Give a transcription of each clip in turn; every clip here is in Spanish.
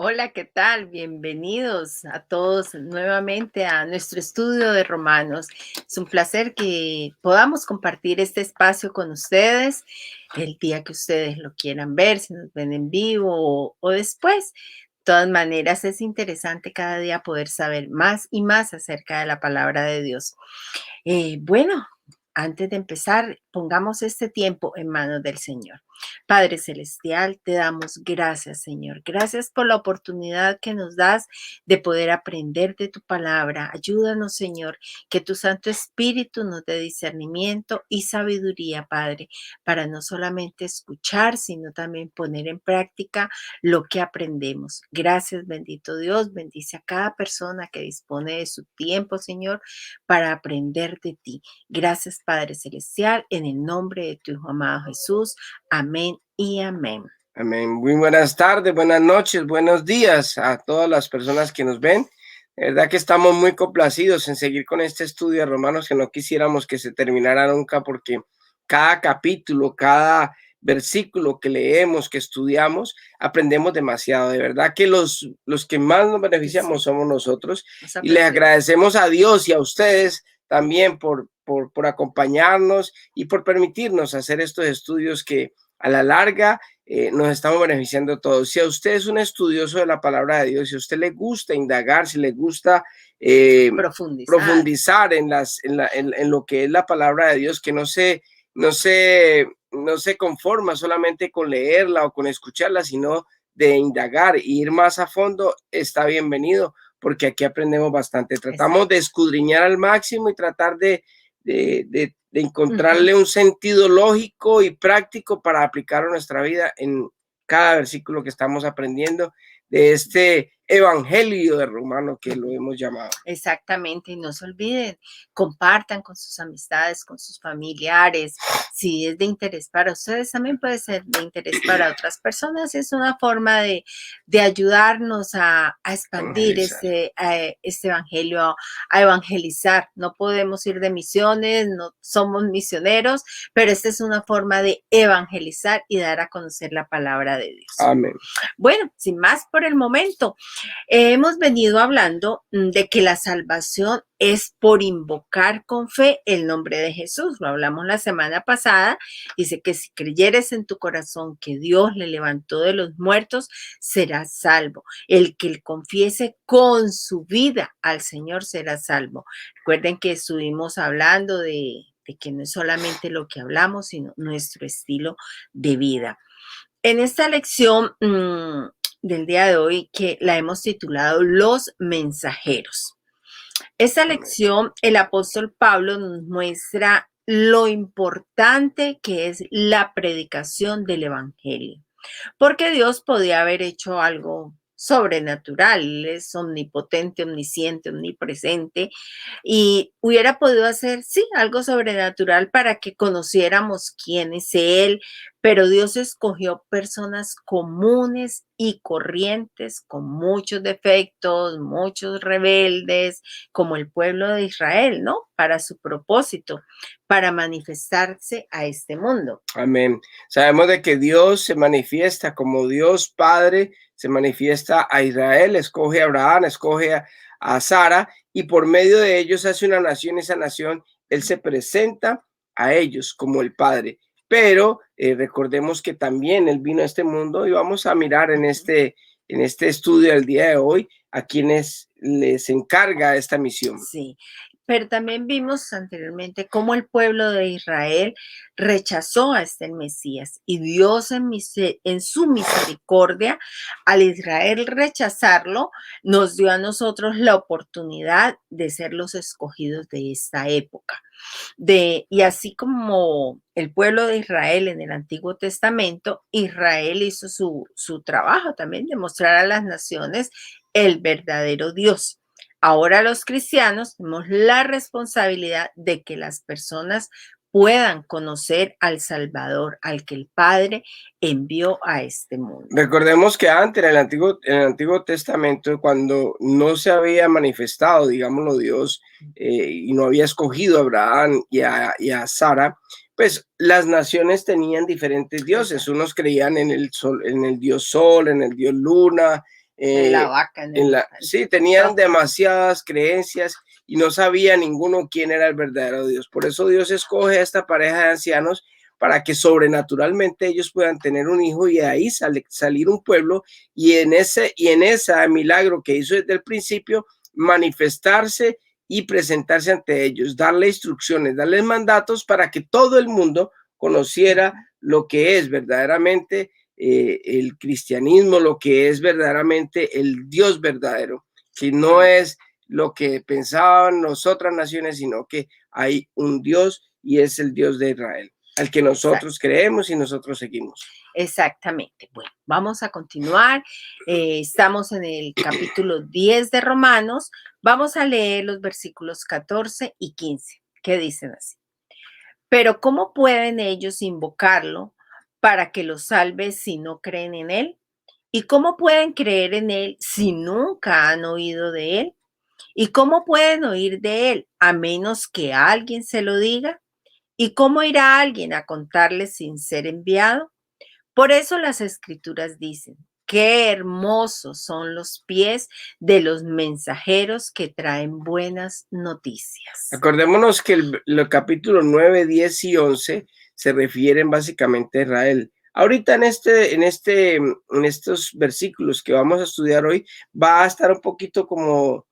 Hola, ¿qué tal? Bienvenidos a todos nuevamente a nuestro estudio de Romanos. Es un placer que podamos compartir este espacio con ustedes el día que ustedes lo quieran ver, si nos ven en vivo o después. De todas maneras, es interesante cada día poder saber más y más acerca de la palabra de Dios. Bueno, antes de empezar, pongamos este tiempo en manos del Señor. Padre Celestial, te damos gracias, Señor. Gracias por la oportunidad que nos das de poder aprender de tu palabra. Ayúdanos, Señor, que tu Santo Espíritu nos dé discernimiento y sabiduría, Padre, para no solamente escuchar, sino también poner en práctica lo que aprendemos. Gracias, bendito Dios. Bendice a cada persona que dispone de su tiempo, Señor, para aprender de ti. Gracias, Padre Celestial, en el nombre de tu Hijo amado Jesús. Amén y amén. Amén. Muy buenas tardes, buenas noches, buenos días a todas las personas que nos ven. De verdad que estamos muy complacidos en seguir con este estudio de Romanos, que no quisiéramos que se terminara nunca, porque cada capítulo, cada versículo que leemos, que estudiamos, aprendemos demasiado. De verdad que los que más nos beneficiamos somos nosotros, y les agradecemos a Dios y a ustedes también por acompañarnos y por permitirnos hacer estos estudios que a la larga nos estamos beneficiando todos. Si a usted es un estudioso de la palabra de Dios, si a usted le gusta indagar, si le gusta profundizar en lo que es la palabra de Dios, que no se conforma solamente con leerla o con escucharla, sino de indagar e ir más a fondo, está bienvenido, porque aquí aprendemos bastante. Tratamos de escudriñar al máximo y tratar de encontrarle un sentido lógico y práctico para aplicar a nuestra vida en cada versículo que estamos aprendiendo de este evangelio de Romano, que lo hemos llamado. Exactamente, y no se olviden, compartan con sus amistades, con sus familiares. Si es de interés para ustedes, también puede ser de interés para otras personas. Es una forma de ayudarnos a expandir este evangelio, a evangelizar. No podemos ir de misiones, no somos misioneros, pero esta es una forma de evangelizar y dar a conocer la palabra de Dios. Amén. Bueno, sin más por el momento, hemos venido hablando de que la salvación es por invocar con fe el nombre de Jesús. Lo hablamos la semana pasada. Dice que si creyeres en tu corazón que Dios le levantó de los muertos, serás salvo. El que confiese con su vida al Señor será salvo. Recuerden que estuvimos hablando de que no es solamente lo que hablamos, sino nuestro estilo de vida. En esta lección del día de hoy, que la hemos titulado Los Mensajeros. Esta lección, el apóstol Pablo nos muestra lo importante que es la predicación del evangelio, porque Dios podía haber hecho algo sobrenatural. Él es omnipotente, omnisciente, omnipresente, y hubiera podido hacer, sí, algo sobrenatural para que conociéramos quién es Él, pero Dios escogió personas comunes y corrientes, con muchos defectos, muchos rebeldes, como el pueblo de Israel, ¿no? Para su propósito, para manifestarse a este mundo. Amén. Sabemos de que Dios se manifiesta como Dios Padre, se manifiesta a Israel, escoge a Abraham, escoge a Sara, y por medio de ellos hace una nación. Esa nación, Él se presenta a ellos como el Padre. Pero recordemos que también Él vino a este mundo, y vamos a mirar en este estudio del día de hoy a quienes les encarga esta misión. Sí, pero también vimos anteriormente cómo el pueblo de Israel rechazó a este Mesías, y Dios en su misericordia, al Israel rechazarlo, nos dio a nosotros la oportunidad de ser los escogidos de esta época. Y así como el pueblo de Israel en el Antiguo Testamento, Israel hizo su trabajo también de mostrar a las naciones el verdadero Dios. Ahora los cristianos tenemos la responsabilidad de que las personas puedan conocer al Salvador, al que el Padre envió a este mundo. Recordemos que antes, en el Antiguo Testamento, cuando no se había manifestado, digámoslo, Dios, y no había escogido a Abraham y a Sara, pues las naciones tenían diferentes dioses. Unos creían en el sol, en el dios Sol, en el dios Luna, En la vaca, sí, tenían demasiadas creencias y no sabía ninguno quién era el verdadero Dios. Por eso Dios escoge a esta pareja de ancianos para que sobrenaturalmente ellos puedan tener un hijo y de ahí salir un pueblo y en ese milagro que hizo desde el principio manifestarse y presentarse ante ellos, darle instrucciones, darles mandatos para que todo el mundo conociera lo que es verdaderamente el cristianismo, lo que es verdaderamente el Dios verdadero, que no es lo que pensaban las otras naciones, sino que hay un Dios y es el Dios de Israel, al que nosotros creemos y nosotros seguimos. Exactamente. Bueno, vamos a continuar. Estamos en el capítulo 10 de Romanos. Vamos a leer los versículos 14 y 15, que dicen así. Pero ¿cómo pueden ellos invocarlo para que los salve si no creen en él? ¿Y cómo pueden creer en él si nunca han oído de él? ¿Y cómo pueden oír de él a menos que alguien se lo diga? ¿Y cómo irá alguien a contarles sin ser enviado? Por eso las escrituras dicen, qué hermosos son los pies de los mensajeros que traen buenas noticias. Acordémonos que el capítulo 9, 10 y 11 se refieren básicamente a Israel. Ahorita en estos versículos que vamos a estudiar hoy va a estar un poquito como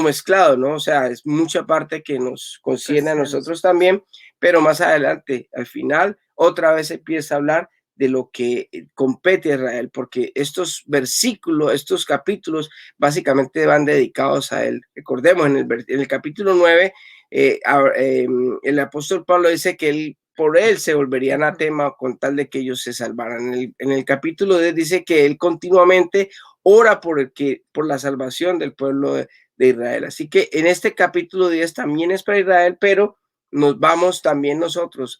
mezclado, ¿no? O sea, es mucha parte que nos concierne a nosotros también, pero más adelante, al final, otra vez empieza a hablar de lo que compete a Israel, porque estos versículos, estos capítulos, básicamente van dedicados a él. Recordemos, en el capítulo 9, el apóstol Pablo dice que por él se volvería anatema con tal de que ellos se salvaran. En el capítulo 10 dice que él continuamente ora por la salvación del pueblo de Israel. Así que en este capítulo 10 también es para Israel, pero nos vamos también nosotros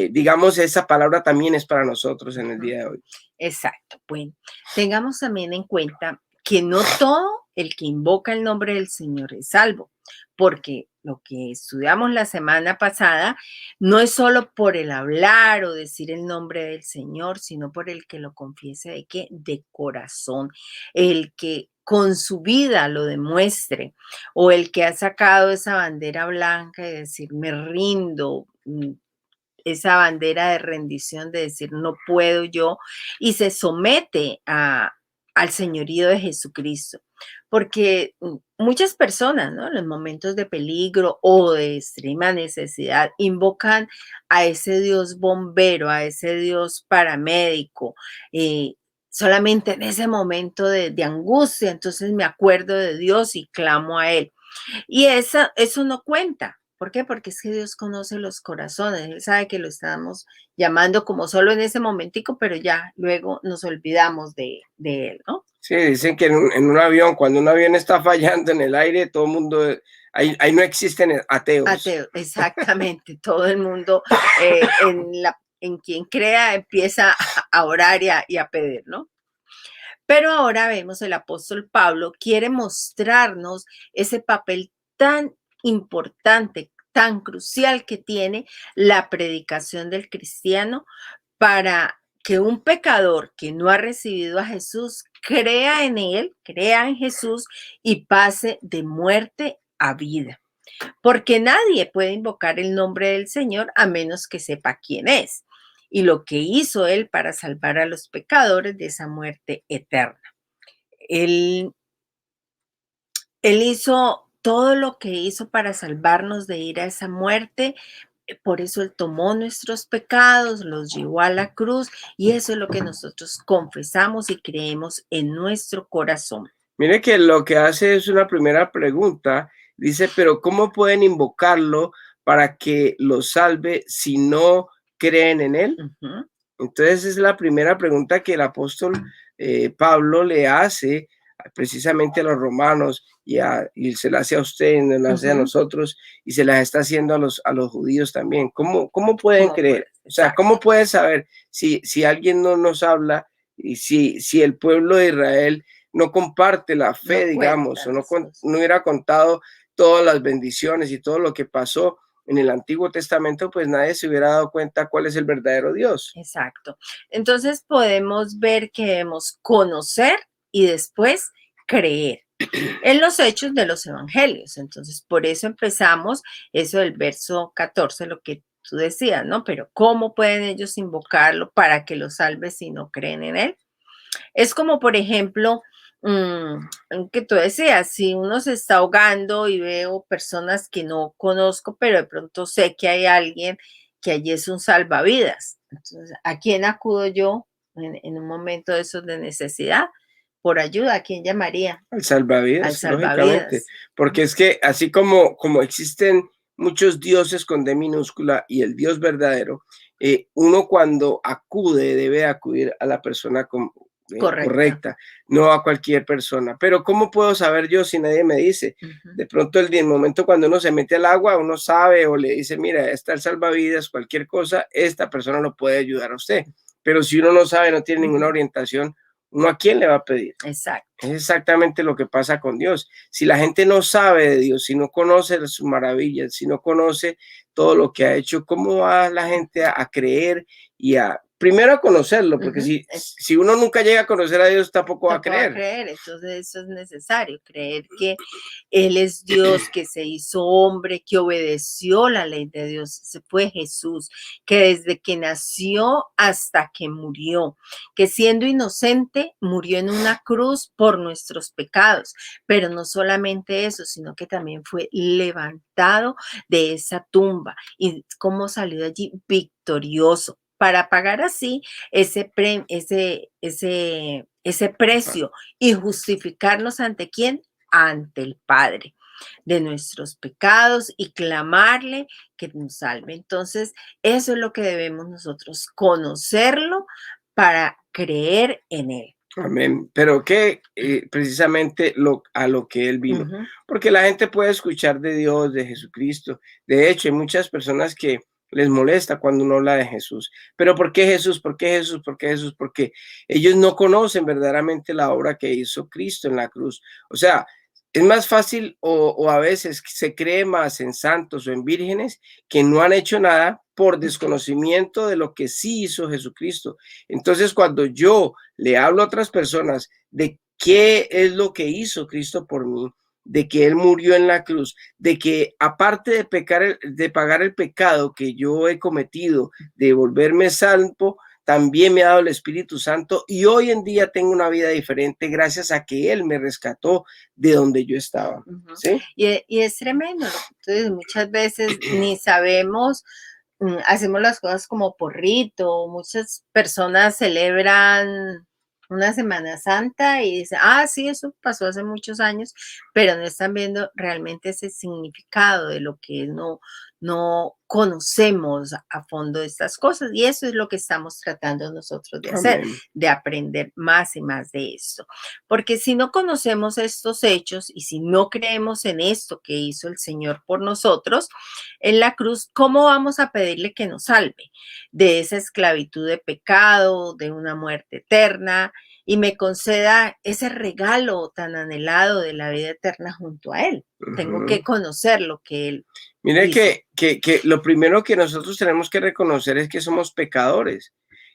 digamos, esa palabra también es para nosotros en el día de hoy. Exacto. Bueno, tengamos también en cuenta que no todo el que invoca el nombre del Señor es salvo, porque lo que estudiamos la semana pasada no es solo por el hablar o decir el nombre del Señor, sino por el que lo confiese de qué, de corazón, el que con su vida lo demuestre, o el que ha sacado esa bandera blanca y decir, me rindo, esa bandera de rendición de decir, no puedo yo, y se somete al señorío de Jesucristo. Porque muchas personas, ¿no? En los momentos de peligro o de extrema necesidad, invocan a ese Dios bombero, a ese Dios paramédico, solamente en ese momento de angustia. Entonces me acuerdo de Dios y clamo a Él. Y eso no cuenta. ¿Por qué? Porque es que Dios conoce los corazones. Él sabe que lo estamos llamando como solo en ese momentico, pero ya luego nos olvidamos de Él, ¿no? Sí, dicen que en un avión, cuando un avión está fallando en el aire, todo el mundo, ahí no existen ateos. Ateos, exactamente. Todo el mundo en quien crea empieza a orar y a pedir, ¿no? Pero ahora vemos el apóstol Pablo quiere mostrarnos ese papel tan importante, tan crucial que tiene la predicación del cristiano para que un pecador que no ha recibido a Jesús crea en él, crea en Jesús y pase de muerte a vida. Porque nadie puede invocar el nombre del Señor a menos que sepa quién es y lo que hizo él para salvar a los pecadores de esa muerte eterna. Él hizo todo lo que hizo para salvarnos de ir a esa muerte. Por eso Él tomó nuestros pecados, los llevó a la cruz y eso es lo que nosotros confesamos y creemos en nuestro corazón. Mire que lo que hace es una primera pregunta. Dice, pero ¿cómo pueden invocarlo para que los salve si no creen en Él? Uh-huh. Entonces es la primera pregunta que el apóstol Pablo le hace precisamente a los romanos y se la hace a usted, se la hace a nosotros y se las está haciendo a los judíos también. ¿Cómo pueden creer? O sea, ¿cómo pueden saber si alguien no nos habla y si el pueblo de Israel no comparte la fe, digamos, o no hubiera contado todas las bendiciones y todo lo que pasó? en el Antiguo Testamento, pues nadie se hubiera dado cuenta cuál es el verdadero Dios. Exacto. Entonces podemos ver que debemos conocer y después creer en los hechos de los evangelios. Entonces, por eso empezamos eso del verso 14, lo que tú decías, ¿no? Pero ¿cómo pueden ellos invocarlo para que los salve si no creen en él? Es como, por ejemplo, que tú decías, si uno se está ahogando y veo personas que no conozco, pero de pronto sé que hay alguien que allí es un salvavidas. Entonces, ¿a quién acudo yo en un momento de esos de necesidad? Por ayuda, ¿a quién llamaría? Al Al salvavidas, lógicamente, salvavidas. porque es que así como existen muchos dioses con D minúscula y el Dios verdadero, uno cuando acude debe acudir a la persona Correcta. correcta, no a cualquier persona. Pero ¿cómo puedo saber yo si nadie me dice? Ujú. De pronto el momento cuando uno se mete al agua, uno sabe o le dice, mira, está el salvavidas, cualquier cosa, esta persona lo puede ayudar a usted. Pero si uno no sabe, no tiene ninguna orientación, ¿uno a quién le va a pedir? Exacto. Es exactamente lo que pasa con Dios. Si la gente no sabe de Dios, si no conoce sus maravillas, si no conoce todo lo que ha hecho, ¿cómo va la gente a creer y primero a conocerlo? Porque Ujú. si uno nunca llega a conocer a Dios, tampoco va a Tampoco va a creer. creer, entonces eso es necesario, creer que Él es Dios, que se hizo hombre, que obedeció la ley de Dios. Ese fue Jesús, que desde que nació hasta que murió, que siendo inocente murió en una cruz por nuestros pecados. Pero no solamente eso, sino que también fue levantado de esa tumba. ¿Y cómo salió de allí? Victorioso. Para pagar así ese precio y justificarnos ante quién, ante el Padre de nuestros pecados y clamarle que nos salve. Entonces, eso es lo que debemos nosotros, conocerlo para creer en él. Amén. Pero que precisamente a lo que Él vino. Ujú. Porque la gente puede escuchar de Dios, de Jesucristo. De hecho, hay muchas personas que les molesta cuando uno habla de Jesús. Pero ¿por qué Jesús? ¿Por qué Jesús? ¿Por qué Jesús? Porque ellos no conocen verdaderamente la obra que hizo Cristo en la cruz. O sea, es más fácil o a veces se cree más en santos o en vírgenes que no han hecho nada por desconocimiento de lo que sí hizo Jesucristo. Entonces, cuando yo le hablo a otras personas de qué es lo que hizo Cristo por mí, de que Él murió en la cruz, de que aparte de de pagar el pecado que yo he cometido, de volverme salvo, también me ha dado el Espíritu Santo y hoy en día tengo una vida diferente gracias a que Él me rescató de donde yo estaba. Ujú. ¿Sí? Y es tremendo, ¿no? Entonces, muchas veces ni sabemos, hacemos las cosas como por rito, muchas personas celebran una Semana Santa y dicen, ah, sí, eso pasó hace muchos años, pero no están viendo realmente ese significado de lo que no conocemos a fondo de estas cosas. Y eso es lo que estamos tratando nosotros de hacer, Amén. de aprender más y más de esto. Porque si no conocemos estos hechos y si no creemos en esto que hizo el Señor por nosotros en la cruz, ¿cómo vamos a pedirle que nos salve de esa esclavitud de pecado, de una muerte eterna y me conceda ese regalo tan anhelado de la vida eterna junto a Él? Tengo que Ujú. conocer lo que Él Mire hizo. que lo primero que nosotros tenemos que reconocer es que somos pecadores,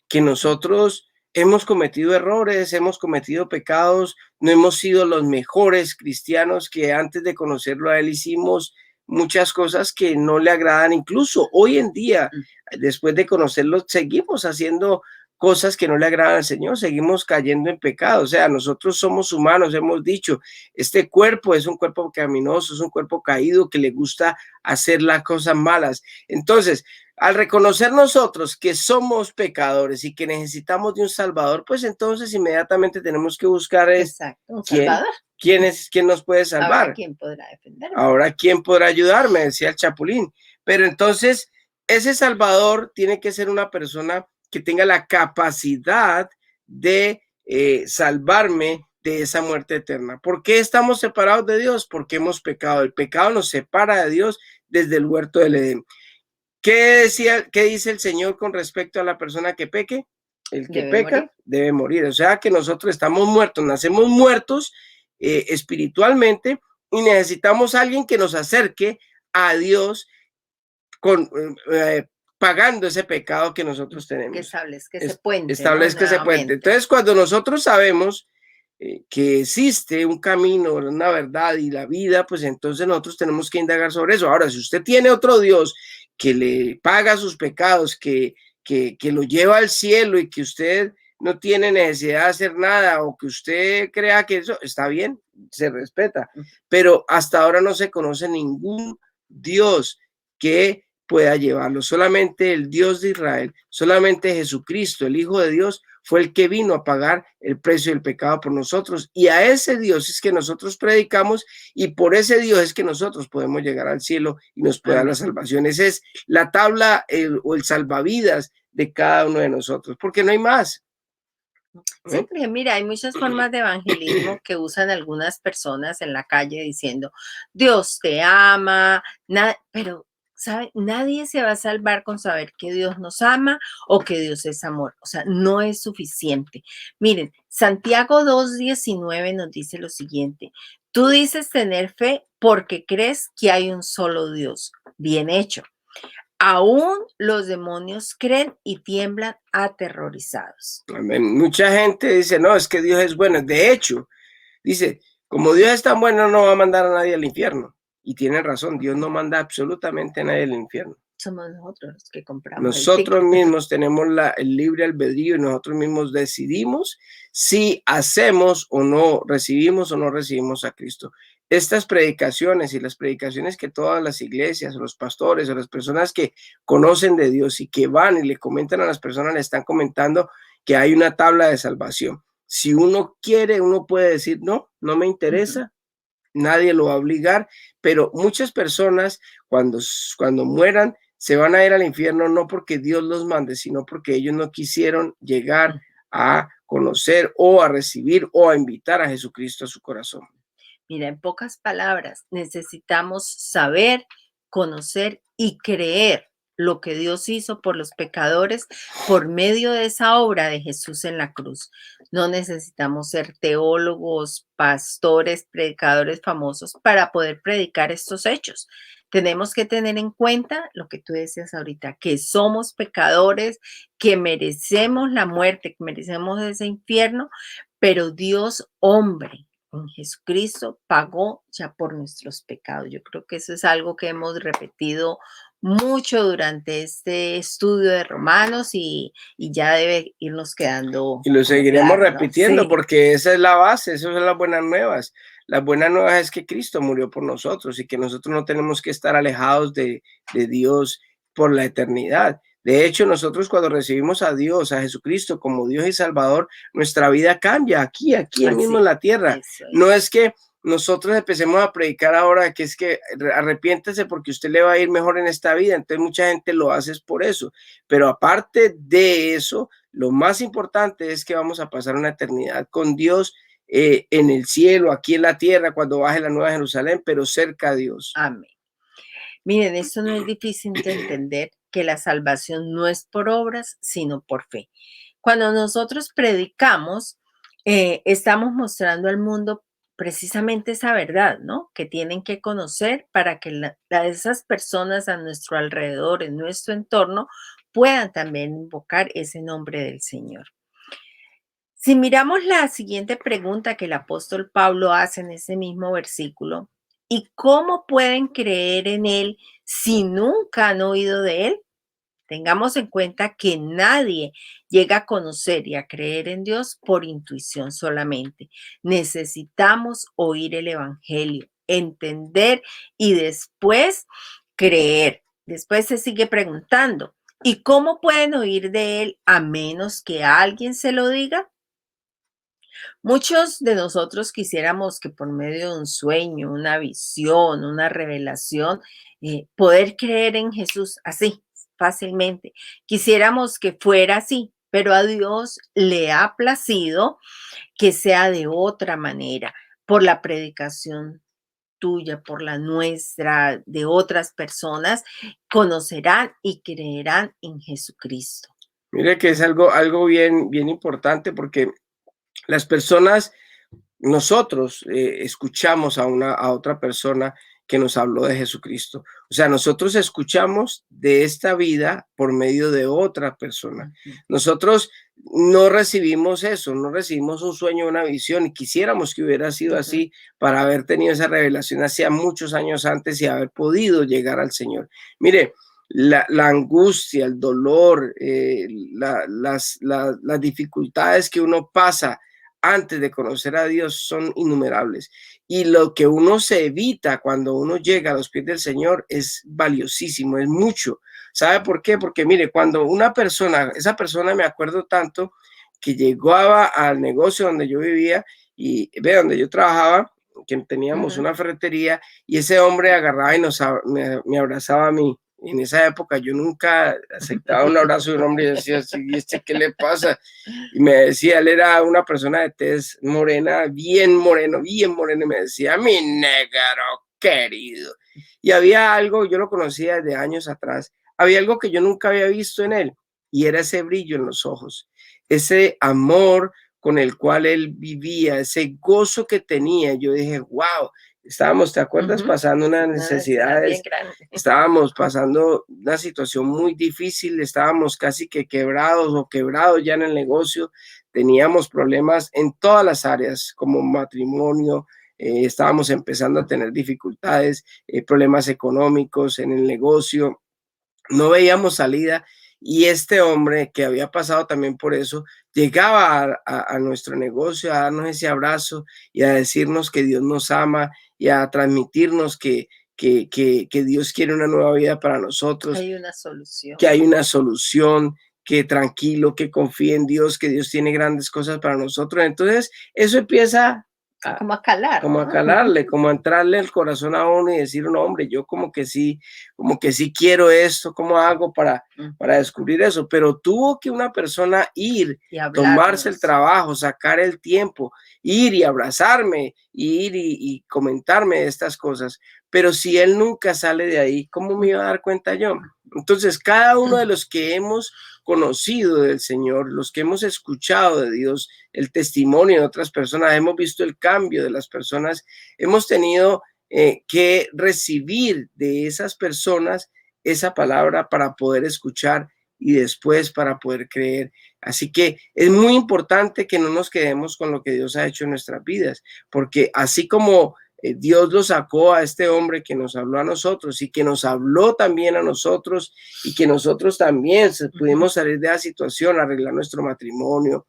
que nosotros hemos cometido errores, hemos cometido pecados, no hemos sido los mejores cristianos, que antes de conocerlo a Él hicimos muchas cosas que no le agradan. Incluso hoy en día, después de conocerlo, seguimos haciendo cosas que no le agradan al Señor, seguimos cayendo en pecado. O sea, nosotros somos humanos, hemos dicho, este cuerpo es un cuerpo caminoso, es un cuerpo caído que le gusta hacer las cosas malas. Entonces, al reconocer nosotros que somos pecadores y que necesitamos de un Salvador, pues entonces inmediatamente tenemos que buscar Exacto, un quién, Salvador. quién nos puede Ahora, salvar. ¿quién podrá defenderme? Ahora, ¿quién podrá ayudarme? Decía el Chapulín. Pero entonces, ese Salvador tiene que ser una persona que tenga la capacidad de salvarme de esa muerte eterna. ¿Por qué estamos separados de Dios? Porque hemos pecado. El pecado nos separa de Dios desde el huerto del Edén. ¿Qué dice el Señor con respecto a la persona que peque? El que Debe morir. peca debe morir. O sea que nosotros estamos muertos, nacemos muertos espiritualmente y necesitamos a alguien que nos acerque a Dios con, pagando ese pecado que nosotros Que tenemos. establezca ese puente, ¿no? Establezca ese puente. Nuevamente. Entonces, cuando nosotros sabemos que existe un camino, una verdad y la vida, pues entonces nosotros tenemos que indagar sobre eso. Ahora, si usted tiene otro Dios que le paga sus pecados, que lo lleva al cielo y que usted no tiene necesidad de hacer nada o que usted crea que eso está bien, se respeta, pero hasta ahora no se conoce ningún Dios que pueda llevarlo. Solamente el Dios de Israel, solamente Jesucristo, el Hijo de Dios, fue el que vino a pagar el precio del pecado por nosotros. Y a ese Dios es que nosotros predicamos y por ese Dios es que nosotros podemos llegar al cielo y nos puede dar la salvación. Esa es la tabla o el salvavidas de cada uno de nosotros, porque no hay más. Sí, porque mira, hay muchas formas de evangelismo que usan algunas personas en la calle diciendo, Dios te ama, pero ¿sabe? Nadie se va a salvar con saber que Dios nos ama o que Dios es amor. O sea, no es suficiente. Miren, Santiago 2:19 nos dice lo siguiente, tú dices tener fe porque crees que hay un solo Dios. Bien hecho. Aún los demonios creen y tiemblan aterrorizados. Amén. Mucha gente dice, no, es que Dios es bueno. De hecho, dice, como Dios es tan bueno, no va a mandar a nadie al infierno. Y tienen razón, Dios no manda absolutamente a nadie al infierno. Somos nosotros los que compramos Nosotros mismos tenemos el libre albedrío y nosotros mismos decidimos si hacemos o no, recibimos o no recibimos a Cristo. Estas predicaciones y las predicaciones que todas las iglesias, o los pastores, o las personas que conocen de Dios y que van y le comentan a las personas, le están comentando que hay una tabla de salvación. Si uno quiere, uno puede decir, no, no me interesa, nadie lo va a obligar, pero muchas personas cuando mueran se van a ir al infierno no porque Dios los mande, sino porque ellos no quisieron llegar a conocer o a recibir o a invitar a Jesucristo a su corazón. Mira, en pocas palabras, necesitamos saber, conocer y creer lo que Dios hizo por los pecadores por medio de esa obra de Jesús en la cruz. No necesitamos ser teólogos, pastores, predicadores famosos para poder predicar estos hechos. Tenemos que tener en cuenta lo que tú decías ahorita, que somos pecadores, que merecemos la muerte, que merecemos ese infierno, pero Dios hombre en Jesucristo pagó ya por nuestros pecados. Yo creo que eso es algo que hemos repetido mucho durante este estudio de Romanos y ya debe irnos quedando. Y lo seguiremos claro, ¿no? repitiendo Sí. porque esa es la base, esas son las buenas nuevas. Las buenas nuevas es que Cristo murió por nosotros y que nosotros no tenemos que estar alejados de Dios por la eternidad. De hecho, nosotros cuando recibimos a Dios, a Jesucristo como Dios y Salvador, nuestra vida cambia aquí mismo en la tierra. Eso es. No es que nosotros empecemos a predicar ahora que es que arrepiéntese porque usted le va a ir mejor en esta vida. Entonces mucha gente lo hace por eso. Pero aparte de eso, lo más importante es que vamos a pasar una eternidad con Dios en el cielo, aquí en la tierra, cuando baje la Nueva Jerusalén, pero cerca a Dios. Amén. Miren, esto no es difícil de entender, que la salvación no es por obras, sino por fe. Cuando nosotros predicamos, estamos mostrando al mundo precisamente esa verdad, ¿no? Que tienen que conocer para que esas personas a nuestro alrededor, en nuestro entorno, puedan también invocar ese nombre del Señor. Si miramos la siguiente pregunta que el apóstol Pablo hace en ese mismo versículo, ¿y cómo pueden creer en él si nunca han oído de él? Tengamos en cuenta que nadie llega a conocer y a creer en Dios por intuición solamente. Necesitamos oír el Evangelio, entender y después creer. Después se sigue preguntando, ¿y cómo pueden oír de él a menos que alguien se lo diga? Muchos de nosotros quisiéramos que por medio de un sueño, una visión, una revelación, poder creer en Jesús así, fácilmente. Quisiéramos que fuera así, pero a Dios le ha placido que sea de otra manera, por la predicación tuya, por la nuestra, de otras personas, conocerán y creerán en Jesucristo. Mire que es algo bien importante porque las personas, nosotros escuchamos a otra persona que nos habló de Jesucristo. O sea, nosotros escuchamos de esta vida por medio de otra persona. Nosotros no recibimos eso, no recibimos un sueño, una visión, y quisiéramos que hubiera sido así para haber tenido esa revelación hacía muchos años antes y haber podido llegar al Señor. Mire, la angustia, el dolor, las dificultades que uno pasa antes de conocer a Dios son innumerables. Y lo que uno se evita cuando uno llega a los pies del Señor es valiosísimo, es mucho. ¿Sabe por qué? Porque mire, cuando una persona, esa persona me acuerdo tanto que llegaba al negocio donde yo vivía y ve donde yo trabajaba, que teníamos una ferretería, y ese hombre agarraba y me abrazaba a mí. En esa época yo nunca aceptaba un abrazo de un hombre y decía, sí, ¿este qué le pasa? Y me decía, él era una persona de tez morena, bien moreno, y me decía, mi negro querido. Y había algo, yo lo conocía desde años atrás, había algo que yo nunca había visto en él, y era ese brillo en los ojos, ese amor con el cual él vivía, ese gozo que tenía. Yo dije, wow, estábamos, ¿te acuerdas? Pasando unas necesidades, estábamos pasando una situación muy difícil, estábamos casi que quebrados ya en el negocio, teníamos problemas en todas las áreas, como matrimonio, estábamos empezando a tener dificultades, problemas económicos en el negocio, no veíamos salida. Y este hombre que había pasado también por eso, llegaba a nuestro negocio a darnos ese abrazo y a decirnos que Dios nos ama y a transmitirnos que Dios quiere una nueva vida para nosotros. Hay una solución. Que hay una solución, que tranquilo, que confíe en Dios, que Dios tiene grandes cosas para nosotros. Entonces, eso empieza como a calar, como a calarle, como a entrarle el corazón a uno y decir, no, hombre, yo como que sí quiero esto, ¿cómo hago para descubrir eso? Pero tuvo que una persona ir, tomarse el trabajo, sacar el tiempo, ir y abrazarme, ir y comentarme estas cosas. Pero si él nunca sale de ahí, ¿cómo me iba a dar cuenta yo? Entonces, cada uno de los que hemos conocido del Señor, los que hemos escuchado de Dios, el testimonio de otras personas, hemos visto el cambio de las personas, hemos tenido que recibir de esas personas esa palabra para poder escuchar y después para poder creer. Así que es muy importante que no nos quedemos con lo que Dios ha hecho en nuestras vidas, porque así como Dios lo sacó a este hombre que nos habló a nosotros y que nos habló también a nosotros y que nosotros también pudimos salir de la situación, arreglar nuestro matrimonio,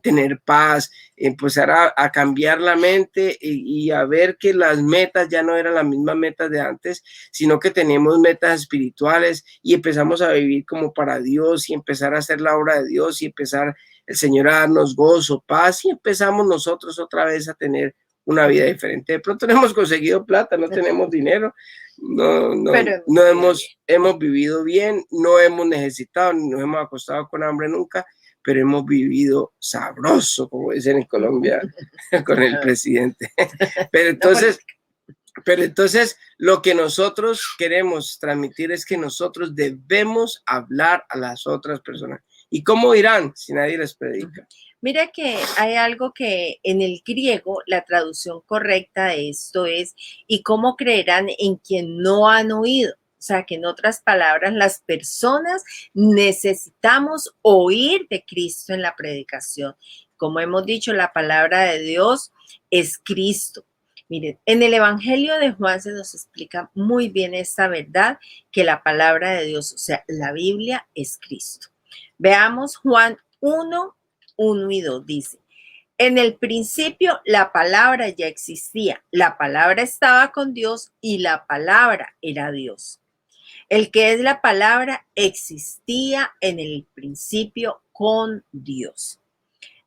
tener paz, empezar a cambiar la mente y a ver que las metas ya no eran las mismas metas de antes, sino que tenemos metas espirituales y empezamos a vivir como para Dios y empezar a hacer la obra de Dios y empezar el Señor a darnos gozo, paz, y empezamos nosotros otra vez a tener una vida diferente. De pronto no hemos conseguido plata, no tenemos dinero, hemos vivido bien, no hemos necesitado, ni nos hemos acostado con hambre nunca, pero hemos vivido sabroso, como dicen en Colombia, con el presidente. Pero entonces lo que nosotros queremos transmitir es que nosotros debemos hablar a las otras personas. ¿Y cómo irán si nadie les predica? Mira que hay algo que en el griego la traducción correcta de esto es ¿y cómo creerán en quien no han oído? O sea, que en otras palabras, las personas necesitamos oír de Cristo en la predicación. Como hemos dicho, la palabra de Dios es Cristo. Miren, en el Evangelio de Juan se nos explica muy bien esta verdad, que la palabra de Dios, o sea, la Biblia es Cristo. Veamos Juan 1, 1 y 2, dice, en el principio la palabra ya existía, la palabra estaba con Dios y la palabra era Dios. El que es la palabra existía en el principio con Dios.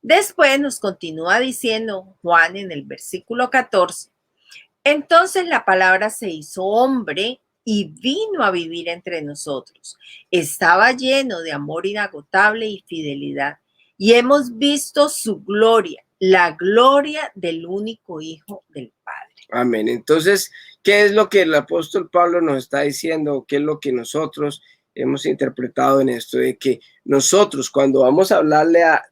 Después nos continúa diciendo Juan en el versículo 14, entonces la palabra se hizo hombre y vino a vivir entre nosotros. Estaba lleno de amor inagotable y fidelidad. Y hemos visto su gloria, la gloria del único Hijo del Padre. Amén. Entonces, ¿qué es lo que el apóstol Pablo nos está diciendo? ¿Qué es lo que nosotros hemos interpretado en esto? De que nosotros, cuando vamos a hablarle a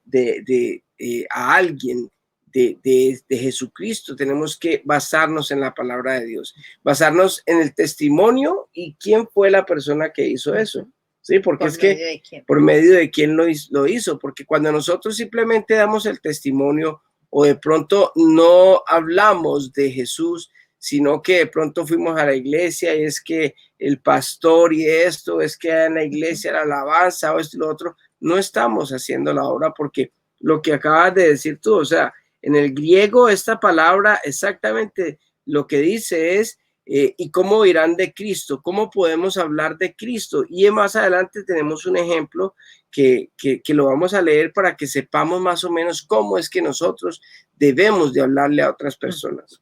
alguien de Jesucristo, tenemos que basarnos en la palabra de Dios, basarnos en el testimonio y quién fue la persona que hizo eso. Sí, porque es que por medio de quién lo hizo, porque cuando nosotros simplemente damos el testimonio o de pronto no hablamos de Jesús, sino que de pronto fuimos a la iglesia y es que el pastor y esto, es que en la iglesia la alabanza o esto y lo otro, no estamos haciendo la obra, porque lo que acabas de decir tú, o sea, en el griego esta palabra exactamente lo que dice es y cómo dirán de Cristo, cómo podemos hablar de Cristo. Y más adelante tenemos un ejemplo que lo vamos a leer para que sepamos más o menos cómo es que nosotros debemos de hablarle a otras personas.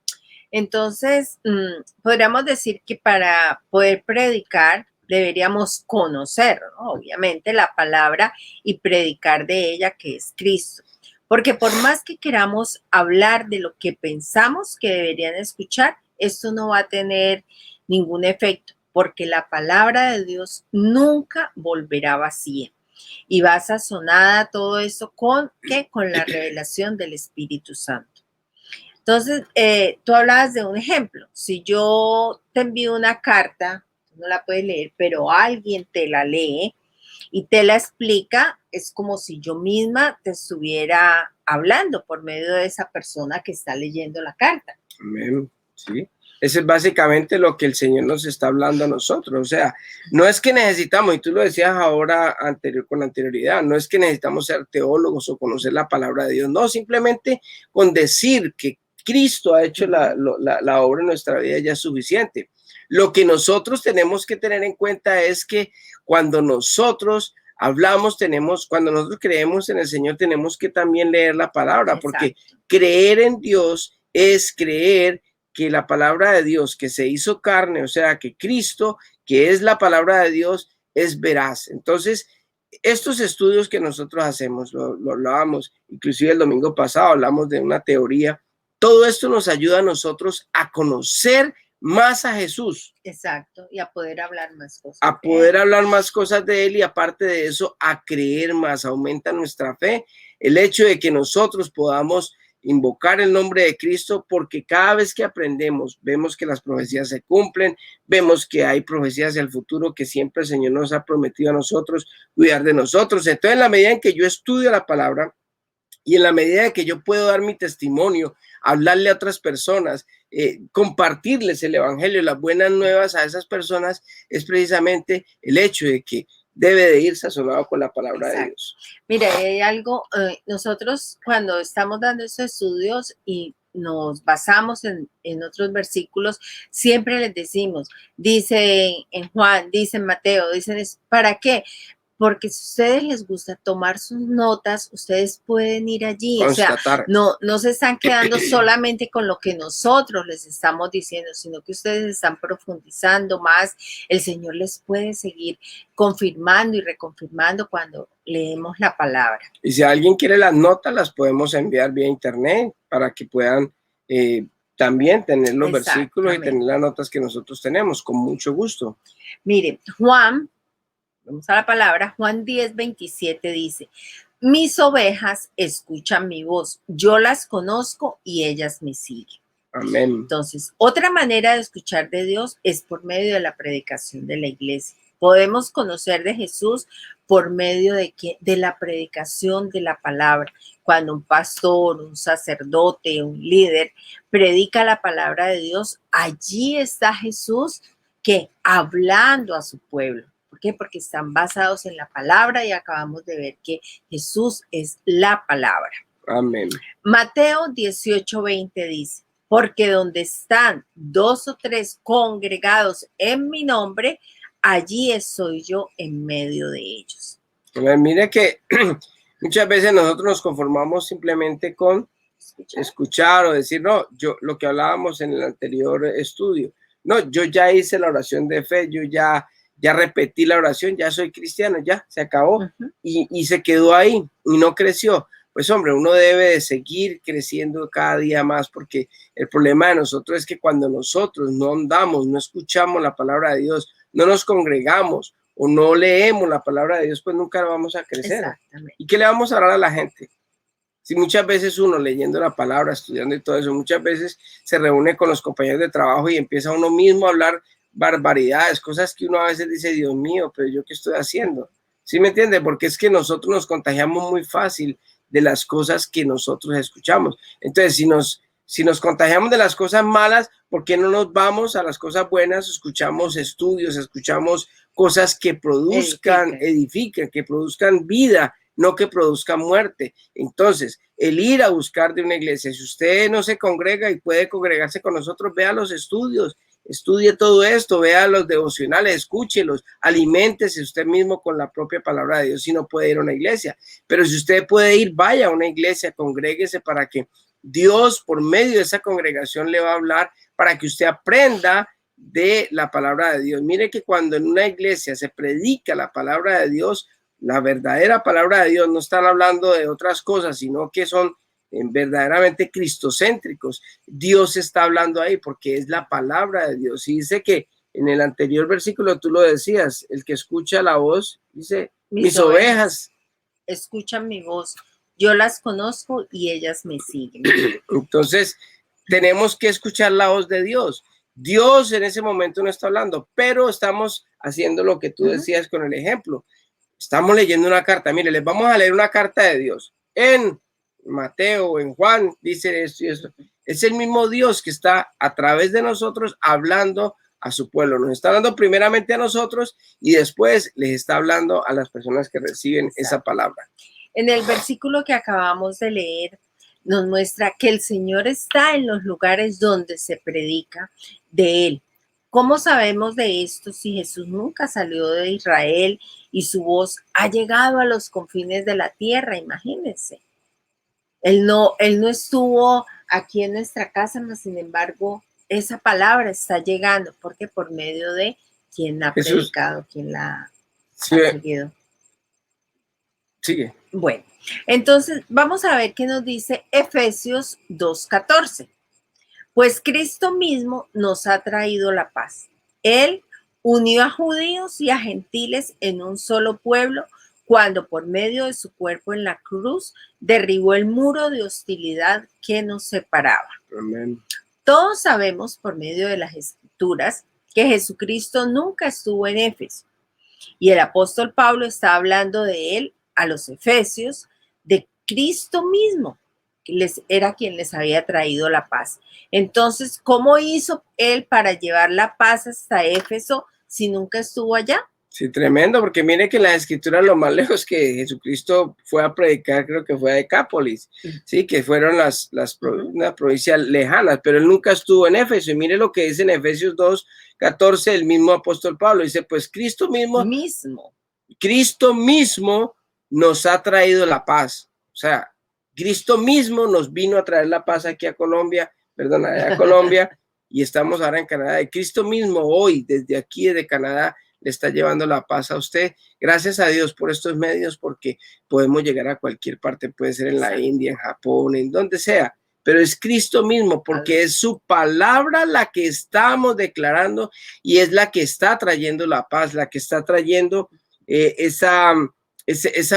Entonces, podríamos decir que para poder predicar deberíamos conocer, ¿no? Obviamente, la palabra y predicar de ella, que es Cristo. Porque por más que queramos hablar de lo que pensamos que deberían escuchar, esto no va a tener ningún efecto, porque la palabra de Dios nunca volverá vacía. Y va sazonada todo eso con la revelación del Espíritu Santo. Entonces, tú hablabas de un ejemplo. Si yo te envío una carta, no la puedes leer, pero alguien te la lee y te la explica, es como si yo misma te estuviera hablando por medio de esa persona que está leyendo la carta. Amén. Sí. Eso es básicamente lo que el Señor nos está hablando a nosotros. O sea, no es que necesitamos, y tú lo decías ahora con anterioridad, no es que necesitamos ser teólogos o conocer la palabra de Dios. No, simplemente con decir que Cristo ha hecho la obra en nuestra vida ya es suficiente. Lo que nosotros tenemos que tener en cuenta es que cuando nosotros hablamos, cuando nosotros creemos en el Señor, tenemos que también leer la palabra. Exacto. Porque creer en Dios es creer que la palabra de Dios que se hizo carne, o sea, que Cristo, que es la palabra de Dios, es veraz. Entonces, estos estudios que nosotros hacemos, lo hablábamos, inclusive el domingo pasado hablamos de una teoría, todo esto nos ayuda a nosotros a conocer más a Jesús. Exacto, y a poder hablar más cosas. A poder hablar más cosas de Él y aparte de eso, a creer más, aumenta nuestra fe. El hecho de que nosotros podamos invocar el nombre de Cristo, porque cada vez que aprendemos, vemos que las profecías se cumplen, vemos que hay profecías hacia el futuro que siempre el Señor nos ha prometido a nosotros, cuidar de nosotros. Entonces, en la medida en que yo estudio la palabra y en la medida en que yo puedo dar mi testimonio, hablarle a otras personas, compartirles el evangelio, las buenas nuevas a esas personas, es precisamente el hecho de que debe de ir sazonado con la palabra Exacto. de Dios. Mira, hay algo, nosotros cuando estamos dando estos estudios y nos basamos en otros versículos, siempre les decimos, dice en Juan, dice en Mateo, dicen, ¿para qué? Porque si a ustedes les gusta tomar sus notas, ustedes pueden ir allí. Constatar. O sea, no se están quedando solamente con lo que nosotros les estamos diciendo, sino que ustedes están profundizando más. El Señor les puede seguir confirmando y reconfirmando cuando leemos la palabra. Y si alguien quiere las notas, las podemos enviar vía internet para que puedan también tener los versículos y tener las notas que nosotros tenemos, con mucho gusto. Mire, Juan, vamos a la palabra, Juan 10:27 dice, mis ovejas escuchan mi voz, yo las conozco y ellas me siguen. Amén. Entonces, otra manera de escuchar de Dios es por medio de la predicación de la iglesia. Podemos conocer de Jesús por medio de la predicación de la palabra. Cuando un pastor, un sacerdote, un líder predica la palabra de Dios, allí está Jesús hablando a su pueblo. ¿Por qué? Porque están basados en la palabra y acabamos de ver que Jesús es la palabra. Amén. Mateo 18:20 dice, porque donde están 2 o 3 congregados en mi nombre, allí estoy yo en medio de ellos. Mire que muchas veces nosotros nos conformamos simplemente con escuchar o decir, no, yo lo que hablábamos en el anterior estudio, no, yo ya hice la oración de fe, yo ya repetí la oración, ya soy cristiano, ya se acabó y se quedó ahí y no creció. Pues hombre, uno debe de seguir creciendo cada día más, porque el problema de nosotros es que cuando nosotros no andamos, no escuchamos la palabra de Dios, no nos congregamos o no leemos la palabra de Dios, pues nunca vamos a crecer. ¿Y qué le vamos a hablar a la gente? Si muchas veces uno leyendo la palabra, estudiando y todo eso, muchas veces se reúne con los compañeros de trabajo y empieza uno mismo a hablar barbaridades, cosas que uno a veces dice, Dios mío, pero ¿yo qué estoy haciendo? ¿Sí me entiende? Porque es que nosotros nos contagiamos muy fácil de las cosas que nosotros escuchamos. Entonces, si nos contagiamos de las cosas malas, ¿por qué no nos vamos a las cosas buenas? Escuchamos estudios, escuchamos cosas que produzcan, edifiquen, que produzcan vida, no que produzcan muerte. Entonces, el ir a buscar de una iglesia, si usted no se congrega y puede congregarse con nosotros, vea los estudios, estudie todo esto, vea los devocionales, escúchelos, aliméntese usted mismo con la propia palabra de Dios si no puede ir a una iglesia. Pero si usted puede ir, vaya a una iglesia, congréguese para que Dios por medio de esa congregación le va a hablar para que usted aprenda de la palabra de Dios. Mire que cuando en una iglesia se predica la palabra de Dios, la verdadera palabra de Dios, no están hablando de otras cosas, sino que son verdaderamente cristocéntricos. Dios está hablando ahí porque es la palabra de Dios. Y dice que en el anterior versículo tú lo decías, el que escucha la voz, dice, mis ovejas escuchan mi voz, yo las conozco y ellas me siguen. Entonces, tenemos que escuchar la voz de Dios. Dios en ese momento no está hablando, pero estamos haciendo lo que tú decías con el ejemplo. Estamos leyendo una carta. Mire, les vamos a leer una carta de Dios. En Mateo, en Juan, dice esto y esto. Es el mismo Dios que está a través de nosotros hablando a su pueblo. Nos está hablando primeramente a nosotros y después les está hablando a las personas que reciben esa palabra. En el versículo que acabamos de leer, nos muestra que el Señor está en los lugares donde se predica de Él. ¿Cómo sabemos de esto si Jesús nunca salió de Israel y su voz ha llegado a los confines de la tierra? Imagínense. Él no estuvo aquí en nuestra casa, mas sin embargo, esa palabra está llegando, porque por medio de quien la ha predicado, quien la ha seguido. Sigue. Bueno, entonces vamos a ver qué nos dice Efesios 2:14. Pues Cristo mismo nos ha traído la paz. Él unió a judíos y a gentiles en un solo pueblo cuando por medio de su cuerpo en la cruz derribó el muro de hostilidad que nos separaba. Amén. Todos sabemos por medio de las Escrituras que Jesucristo nunca estuvo en Éfeso y el apóstol Pablo está hablando de él a los efesios, de Cristo mismo, que era quien les había traído la paz. Entonces, ¿cómo hizo él para llevar la paz hasta Éfeso si nunca estuvo allá? Sí, tremendo, porque mire que en la escritura lo más lejos que Jesucristo fue a predicar, creo que fue a Decápolis, sí, que fueron las provincias lejanas, pero él nunca estuvo en Éfeso. Y mire lo que dice en Efesios 2:14 el mismo apóstol Pablo, dice, pues Cristo mismo nos ha traído la paz. O sea, Cristo mismo nos vino a traer la paz aquí a Colombia, perdón, a Colombia, y estamos ahora en Canadá. Y Cristo mismo hoy, desde aquí, desde Canadá, le está llevando la paz a usted. Gracias a Dios por estos medios, porque podemos llegar a cualquier parte, puede ser en la India, en Japón, en donde sea, pero es Cristo mismo, porque es su palabra la que estamos declarando y es la que está trayendo la paz, la que está trayendo esa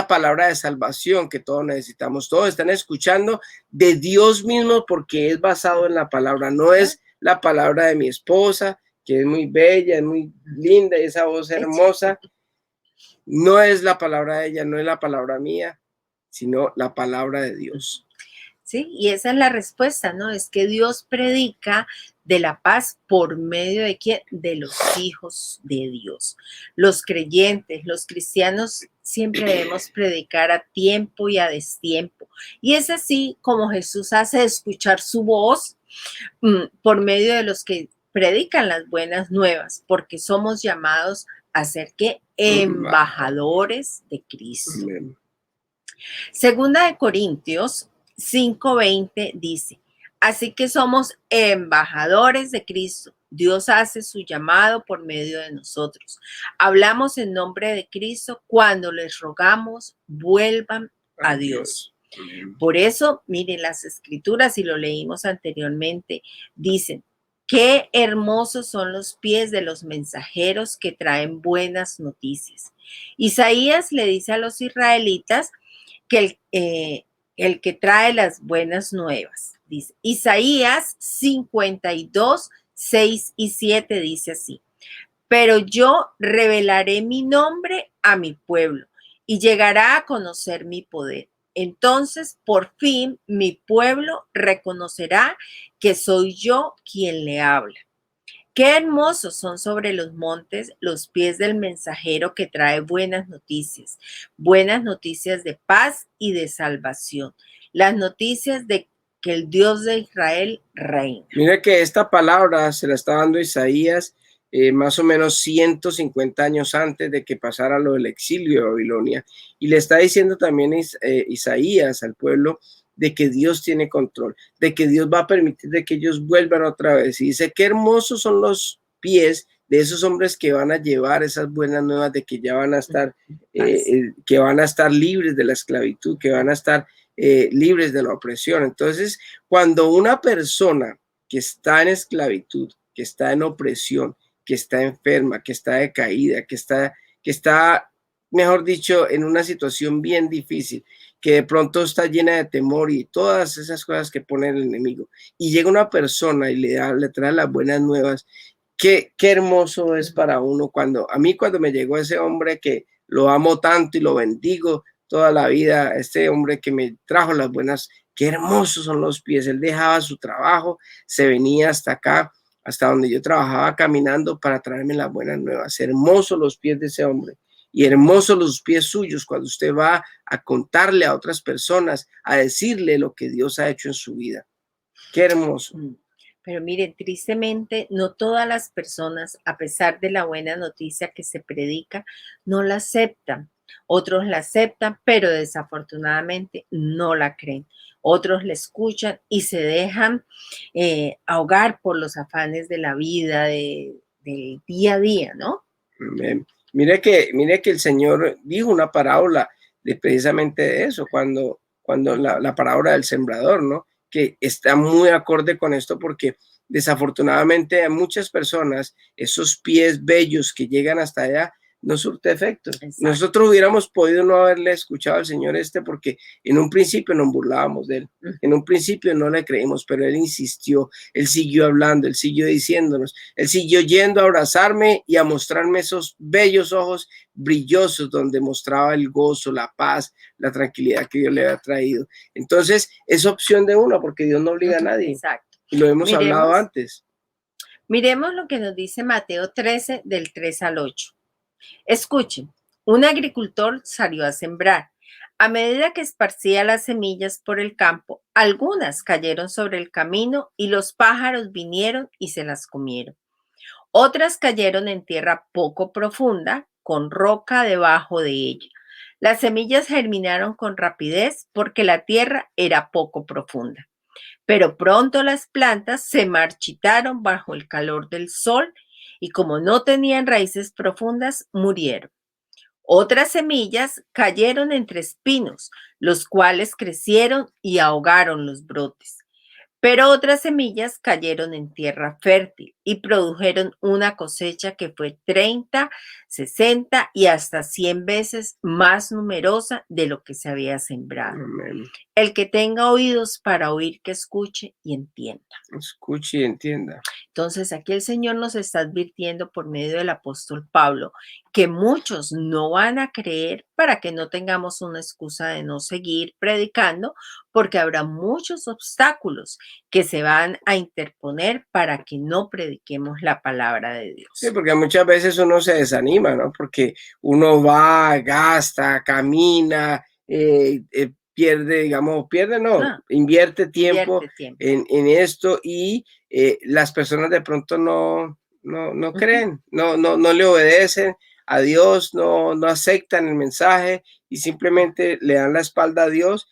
palabra de salvación que todos necesitamos. Todos están escuchando de Dios mismo porque es basado en la palabra, no es la palabra de mi esposa, que es muy bella, es muy linda y esa voz hermosa. No es la palabra de ella, no es la palabra mía, sino la palabra de Dios. Sí, y esa es la respuesta, ¿no? Es que Dios predica de la paz por medio de quién? De los hijos de Dios. Los creyentes, los cristianos siempre debemos predicar a tiempo y a destiempo. Y es así como Jesús hace escuchar su voz por medio de los que predican las buenas nuevas, porque somos llamados a ser ¿qué? Embajadores de Cristo. Amén. Segunda de Corintios 5:20 dice, así que somos embajadores de Cristo. Dios hace su llamado por medio de nosotros. Hablamos en nombre de Cristo cuando les rogamos, vuelvan a Dios. Por eso, miren las escrituras, y lo leímos anteriormente, dicen, qué hermosos son los pies de los mensajeros que traen buenas noticias. Isaías le dice a los israelitas que el que trae las buenas nuevas. Dice Isaías 52, 6 y 7 dice así: pero yo revelaré mi nombre a mi pueblo y llegará a conocer mi poder. Entonces, por fin, mi pueblo reconocerá que soy yo quien le habla. Qué hermosos son sobre los montes los pies del mensajero que trae buenas noticias de paz y de salvación, las noticias de que el Dios de Israel reina. Mira que esta palabra se la está dando Isaías más o menos 150 años antes de que pasara lo del exilio de Babilonia. Y le está diciendo también Isaías al pueblo de que Dios tiene control, de que Dios va a permitir de que ellos vuelvan otra vez. Y dice, qué hermosos son los pies de esos hombres que van a llevar esas buenas nuevas, de que ya van a estar, que van a estar libres de la esclavitud, que van a estar libres de la opresión. Entonces, cuando una persona que está en esclavitud, que está en opresión, que está enferma, que está decaída, que está, mejor dicho, en una situación bien difícil, que de pronto está llena de temor y todas esas cosas que pone el enemigo, y llega una persona y le trae las buenas nuevas, qué hermoso es para uno a mí cuando me llegó ese hombre que lo amo tanto y lo bendigo toda la vida, este hombre que me trajo las buenas, qué hermosos son los pies. Él dejaba su trabajo, se venía hasta acá, hasta donde yo trabajaba caminando para traerme las buenas nuevas. Hermosos los pies de ese hombre y hermosos los pies suyos cuando usted va a contarle a otras personas, a decirle lo que Dios ha hecho en su vida. Qué hermoso. Pero miren, tristemente, no todas las personas, a pesar de la buena noticia que se predica, no la aceptan. Otros la aceptan, pero desafortunadamente no la creen. Otros la escuchan y se dejan ahogar por los afanes de la vida, del día a día, ¿no? Mire que el Señor dijo una parábola precisamente de eso, cuando la parábola del sembrador, ¿no? Que está muy acorde con esto porque desafortunadamente a muchas personas esos pies bellos que llegan hasta allá no surte efecto. Exacto. Nosotros hubiéramos podido no haberle escuchado al Señor porque en un principio nos burlábamos de él, en un principio no le creímos, pero él insistió, él siguió hablando, él siguió diciéndonos, él siguió yendo a abrazarme y a mostrarme esos bellos ojos brillosos donde mostraba el gozo, la paz, la tranquilidad que Dios le había traído. Entonces es opción de uno porque Dios no obliga a nadie. Exacto. Y lo hemos hablado antes. Miremos lo que nos dice Mateo 13 del 3 al 8. Escuchen, un agricultor salió a sembrar. A medida que esparcía las semillas por el campo, algunas cayeron sobre el camino y los pájaros vinieron y se las comieron. Otras cayeron en tierra poco profunda, con roca debajo de ella. Las semillas germinaron con rapidez porque la tierra era poco profunda. Pero pronto las plantas se marchitaron bajo el calor del sol y como no tenían raíces profundas, murieron. Otras semillas cayeron entre espinos, los cuales crecieron y ahogaron los brotes. Pero otras semillas cayeron en tierra fértil y produjeron una cosecha que fue 30, 60 y hasta 100 veces más numerosa de lo que se había sembrado. Amén. El que tenga oídos para oír, que escuche y entienda. Escuche y entienda. Entonces, aquí el Señor nos está advirtiendo por medio del apóstol Pablo que muchos no van a creer para que no tengamos una excusa de no seguir predicando, porque habrá muchos obstáculos que se van a interponer para que no prediquemos la palabra de Dios. Sí, porque muchas veces uno se desanima, ¿no? Porque uno va, gasta, camina, pierde, invierte tiempo, en esto y las personas de pronto no creen, no le obedecen a Dios, no aceptan el mensaje y simplemente le dan la espalda a Dios,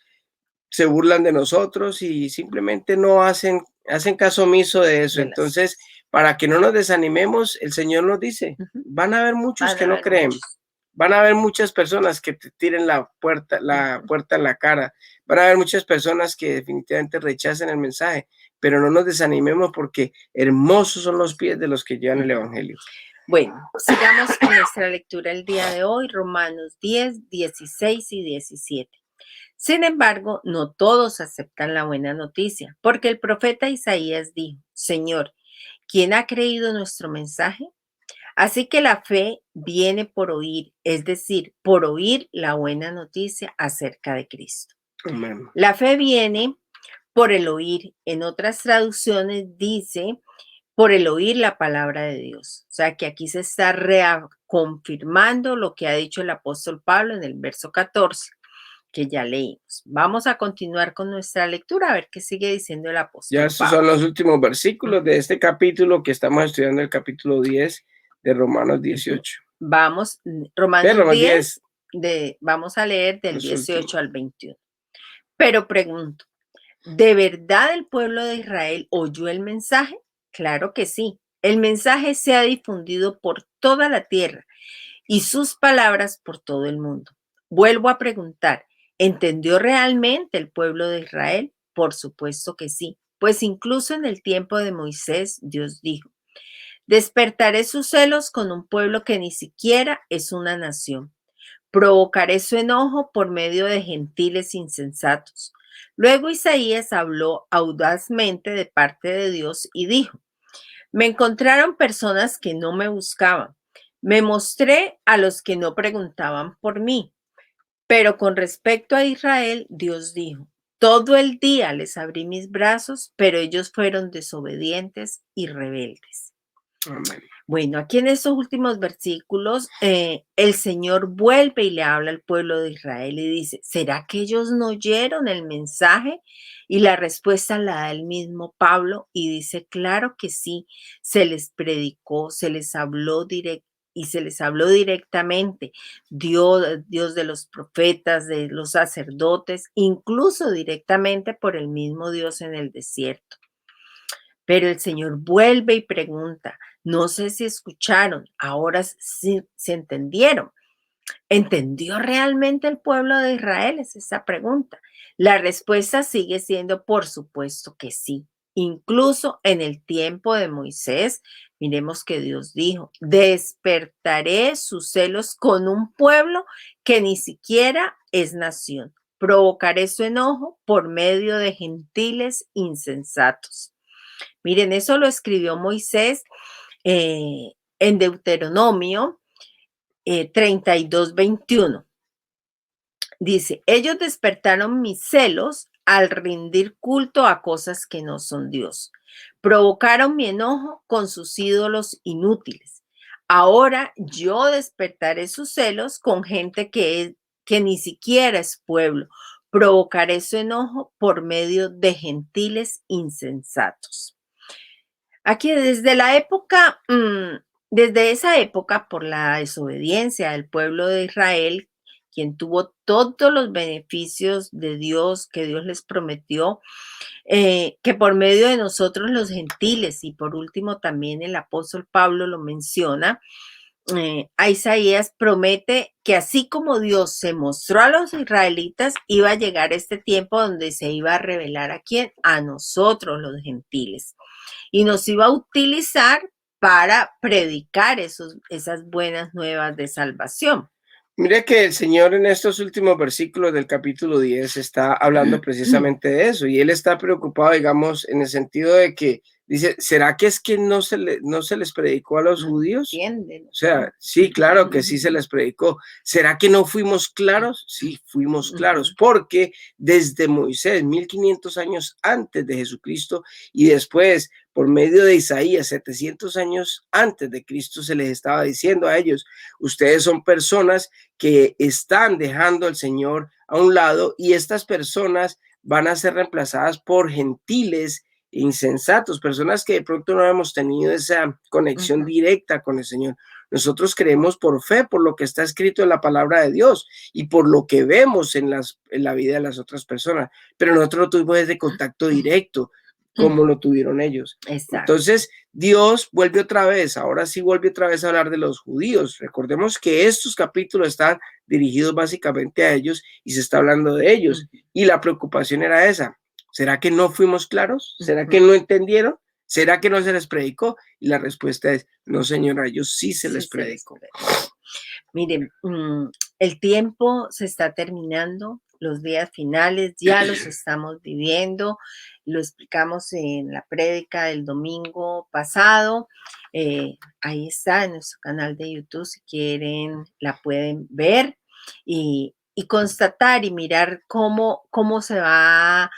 se burlan de nosotros y simplemente no hacen caso omiso de eso. Entonces, para que no nos desanimemos, el Señor nos dice, van a haber muchos que no creen. Van a haber muchas personas que te tiren la puerta en la cara. Van a haber muchas personas que definitivamente rechacen el mensaje, pero no nos desanimemos porque hermosos son los pies de los que llevan el evangelio. Bueno, sigamos con nuestra lectura el día de hoy, Romanos 10, 16 y 17. Sin embargo, no todos aceptan la buena noticia, porque el profeta Isaías dijo, Señor, ¿quién ha creído nuestro mensaje? Así que la fe viene por oír, es decir, por oír la buena noticia acerca de Cristo. Amén. La fe viene por el oír. En otras traducciones dice por el oír la palabra de Dios. O sea que aquí se está reconfirmando lo que ha dicho el apóstol Pablo en el verso 14, que ya leímos. Vamos a continuar con nuestra lectura a ver qué sigue diciendo el Ya apóstol estos son Pablo. los últimos versículos de este capítulo que estamos estudiando, el capítulo 10 de Romanos 18. Vamos, De Romanos Romanos 10, 10, vamos a leer del los 18 últimos. al 21. Pero pregunto, ¿de verdad el pueblo de Israel oyó el mensaje? Claro que sí. El mensaje se ha difundido por toda la tierra y sus palabras por todo el mundo. Vuelvo a preguntar, ¿entendió realmente el pueblo de Israel? Por supuesto que sí, pues incluso en el tiempo de Moisés, Dios dijo, despertaré sus celos con un pueblo que ni siquiera es una nación. Provocaré su enojo por medio de gentiles insensatos. Luego Isaías habló audazmente de parte de Dios y dijo, me encontraron personas que no me buscaban. Me mostré a los que no preguntaban por mí. Pero con respecto a Israel, Dios dijo, todo el día les abrí mis brazos, pero ellos fueron desobedientes y rebeldes. Amén. Bueno, aquí en estos últimos versículos, el Señor vuelve y le habla al pueblo de Israel y dice, ¿será que ellos no oyeron el mensaje? Y la respuesta la da el mismo Pablo y dice, claro que sí, se les predicó, se les habló directamente. Dios de los profetas, de los sacerdotes, incluso directamente por el mismo Dios en el desierto. Pero el Señor vuelve y pregunta, no sé si escucharon, ahora sí se entendieron. ¿Entendió realmente el pueblo de Israel? Es esa pregunta. La respuesta sigue siendo, por supuesto que sí. Incluso en el tiempo de Moisés, miremos que Dios dijo, despertaré sus celos con un pueblo que ni siquiera es nación. Provocaré su enojo por medio de gentiles insensatos. Miren, eso lo escribió Moisés en Deuteronomio 32:21. Dice, ellos despertaron mis celos al rendir culto a cosas que no son Dios. Provocaron mi enojo con sus ídolos inútiles. Ahora yo despertaré sus celos con gente que ni siquiera es pueblo. Provocaré su enojo por medio de gentiles insensatos. Aquí desde esa época, por la desobediencia del pueblo de Israel, quien tuvo todos los beneficios de Dios que Dios les prometió, que por medio de nosotros los gentiles, y por último también el apóstol Pablo lo menciona, a Isaías promete que así como Dios se mostró a los israelitas, iba a llegar este tiempo donde se iba a revelar a quién, a nosotros los gentiles, y nos iba a utilizar para predicar esas buenas nuevas de salvación. Mire que el Señor en estos últimos versículos del capítulo 10 está hablando precisamente de eso y él está preocupado, digamos, en el sentido de que dice, ¿será que es que no se les predicó a los judíos? ¿Entienden? O sea, sí, claro que sí se les predicó. ¿Será que no fuimos claros? Sí, fuimos claros, porque desde Moisés, 1500 años antes de Jesucristo, y después, por medio de Isaías, 700 años antes de Cristo, se les estaba diciendo a ellos, ustedes son personas que están dejando al Señor a un lado y estas personas van a ser reemplazadas por gentiles insensatos, personas que de pronto no hemos tenido esa conexión directa con el Señor. Nosotros creemos por fe, por lo que está escrito en la palabra de Dios y por lo que vemos en la vida de las otras personas, pero nosotros no tuvimos ese contacto directo como lo tuvieron ellos. Exacto. Entonces, Dios vuelve otra vez, ahora sí vuelve otra vez a hablar de los judíos. Recordemos que estos capítulos están dirigidos básicamente a ellos y se está hablando de ellos. Y la preocupación era esa. ¿Será que no fuimos claros? ¿Será que no entendieron? ¿Será que no se les predicó? Y la respuesta es, no, señora, a ellos sí se les predicó. Miren, el tiempo se está terminando los días finales, ya los estamos viviendo. Lo explicamos en la prédica del domingo pasado. Ahí está en nuestro canal de YouTube, si quieren la pueden ver y constatar y mirar cómo se va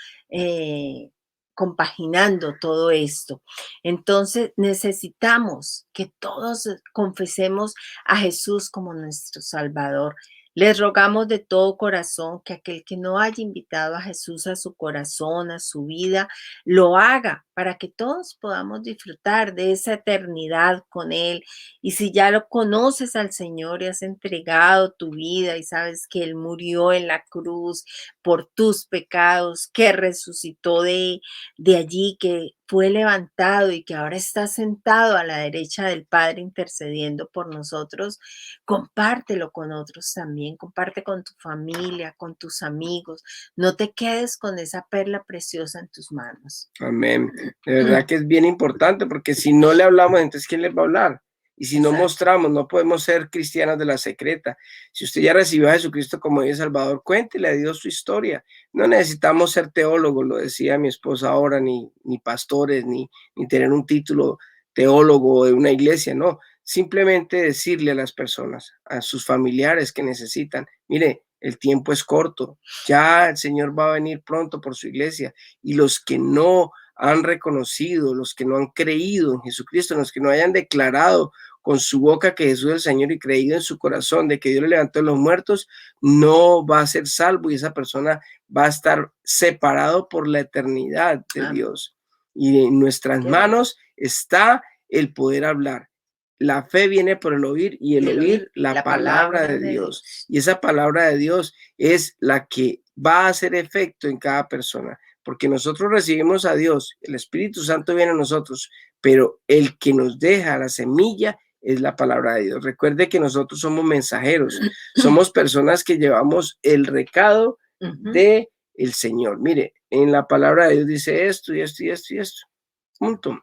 compaginando todo esto. Entonces necesitamos que todos confesemos a Jesús como nuestro Salvador. Les rogamos de todo corazón que aquel que no haya invitado a Jesús a su corazón, a su vida, lo haga para que todos podamos disfrutar de esa eternidad con Él. Y si ya lo conoces al Señor y has entregado tu vida y sabes que Él murió en la cruz por tus pecados, que resucitó de allí, que fue levantado y que ahora está sentado a la derecha del Padre intercediendo por nosotros, compártelo con otros también, comparte con tu familia, con tus amigos. No te quedes con esa perla preciosa en tus manos. Amén. De verdad que es bien importante, porque si no le hablamos, entonces ¿quién les va a hablar? Y si no mostramos, no podemos ser cristianos de la secreta. Si usted ya recibió a Jesucristo como Dios Salvador, cuéntele a Dios su historia. No necesitamos ser teólogos, lo decía mi esposa ahora, ni pastores, ni tener un título teólogo de una iglesia, no. Simplemente decirle a las personas, a sus familiares que necesitan, mire, el tiempo es corto, ya el Señor va a venir pronto por su iglesia, y los que no han reconocido, los que no han creído en Jesucristo, los que no hayan declarado con su boca que Jesús es el Señor y creído en su corazón de que Dios le levantó de los muertos, no va a ser salvo, y esa persona va a estar separado por la eternidad de Dios. Y en nuestras manos está el poder hablar. La fe viene por el oír, y el oír la palabra de Dios. Y esa palabra de Dios es la que va a hacer efecto en cada persona, porque nosotros recibimos a Dios, el Espíritu Santo viene a nosotros, pero el que nos deja la semilla es la palabra de Dios. Recuerde que nosotros somos mensajeros, somos personas que llevamos el recado de el Señor. Mire, en la palabra de Dios dice esto y esto y esto y esto. Punto.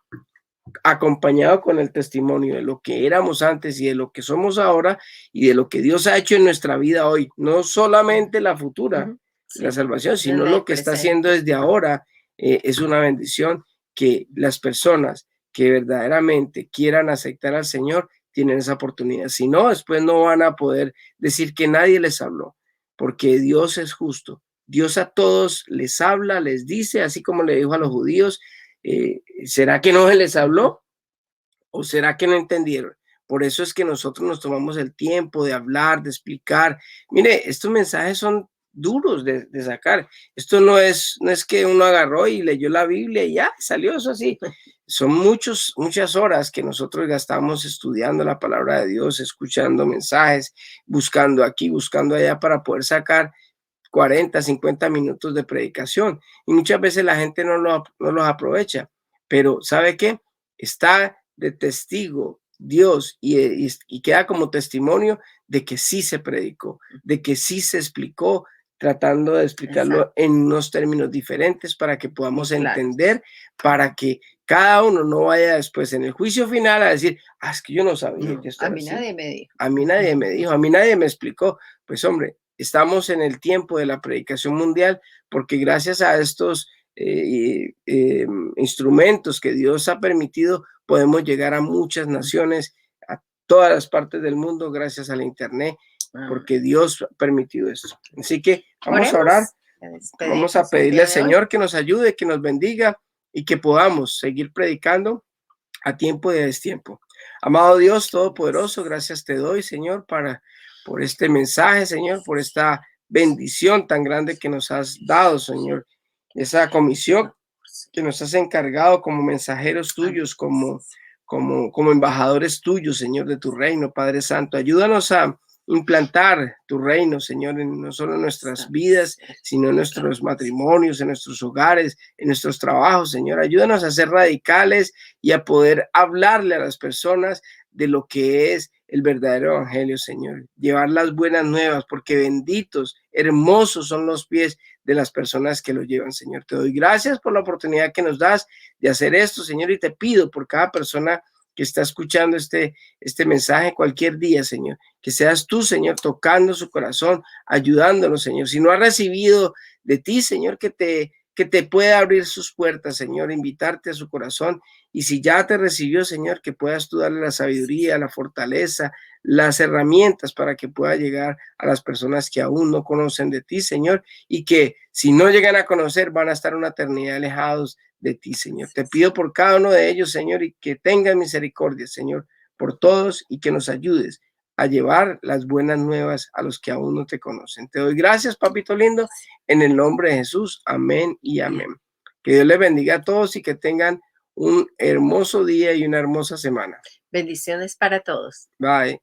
Acompañado con el testimonio de lo que éramos antes y de lo que somos ahora y de lo que Dios ha hecho en nuestra vida hoy, no solamente la futura, la salvación, sino lo que está haciendo desde ahora. Es una bendición que las personas que verdaderamente quieran aceptar al Señor tienen esa oportunidad. Si no, después no van a poder decir que nadie les habló, porque Dios es justo. Dios a todos les habla, les dice, así como le dijo a los judíos. ¿Será que no se les habló? ¿O será que no entendieron? Por eso es que nosotros nos tomamos el tiempo de hablar, de explicar. Mire, estos mensajes son duros de sacar. Esto no es que uno agarró y leyó la Biblia y ya salió eso así. Son muchas horas que nosotros gastamos estudiando la palabra de Dios, escuchando mensajes, buscando aquí, buscando allá, para poder sacar 40, 50 minutos de predicación, y muchas veces la gente no los aprovecha, pero ¿sabe qué? Está de testigo Dios y queda como testimonio de que sí se predicó, de que sí se explicó, tratando de explicarlo en unos términos diferentes para que podamos entender, para que cada uno no vaya después en el juicio final a decir, es que yo no sabía que esto a era mí así. nadie me dijo. A mí nadie me dijo, a mí nadie me explicó. Pues hombre, estamos en el tiempo de la predicación mundial, porque gracias a estos instrumentos que Dios ha permitido, podemos llegar a muchas naciones, a todas las partes del mundo, gracias al internet, porque Dios ha permitido esto. Así que vamos a orar, vamos a pedirle al Señor que nos ayude, que nos bendiga y que podamos seguir predicando a tiempo y a destiempo. Amado Dios Todopoderoso, gracias te doy, Señor, por este mensaje, Señor, por esta bendición tan grande que nos has dado, Señor. Esa comisión que nos has encargado como mensajeros tuyos, como embajadores tuyos, Señor, de tu reino, Padre Santo. Ayúdanos a implantar tu reino, Señor, no solo en nuestras vidas, sino en nuestros matrimonios, en nuestros hogares, en nuestros trabajos, Señor. Ayúdanos a ser radicales y a poder hablarle a las personas de lo que es el verdadero evangelio, Señor. Llevar las buenas nuevas, porque benditos, hermosos son los pies de las personas que lo llevan, Señor. Te doy gracias por la oportunidad que nos das de hacer esto, Señor, y te pido por cada persona que está escuchando este mensaje cualquier día, Señor. Que seas tú, Señor, tocando su corazón, ayudándolo, Señor. Si no ha recibido de ti, Señor, que te pueda abrir sus puertas, Señor, invitarte a su corazón. Y si ya te recibió, Señor, que puedas tú darle la sabiduría, la fortaleza, las herramientas para que pueda llegar a las personas que aún no conocen de ti, Señor, y que si no llegan a conocer, van a estar una eternidad alejados de ti, Señor. Te pido por cada uno de ellos, Señor, y que tengas misericordia, Señor, por todos y que nos ayudes a llevar las buenas nuevas a los que aún no te conocen. Te doy gracias, papito lindo, en el nombre de Jesús. Amén y amén. Que Dios les bendiga a todos y que tengan un hermoso día y una hermosa semana. Bendiciones para todos. Bye.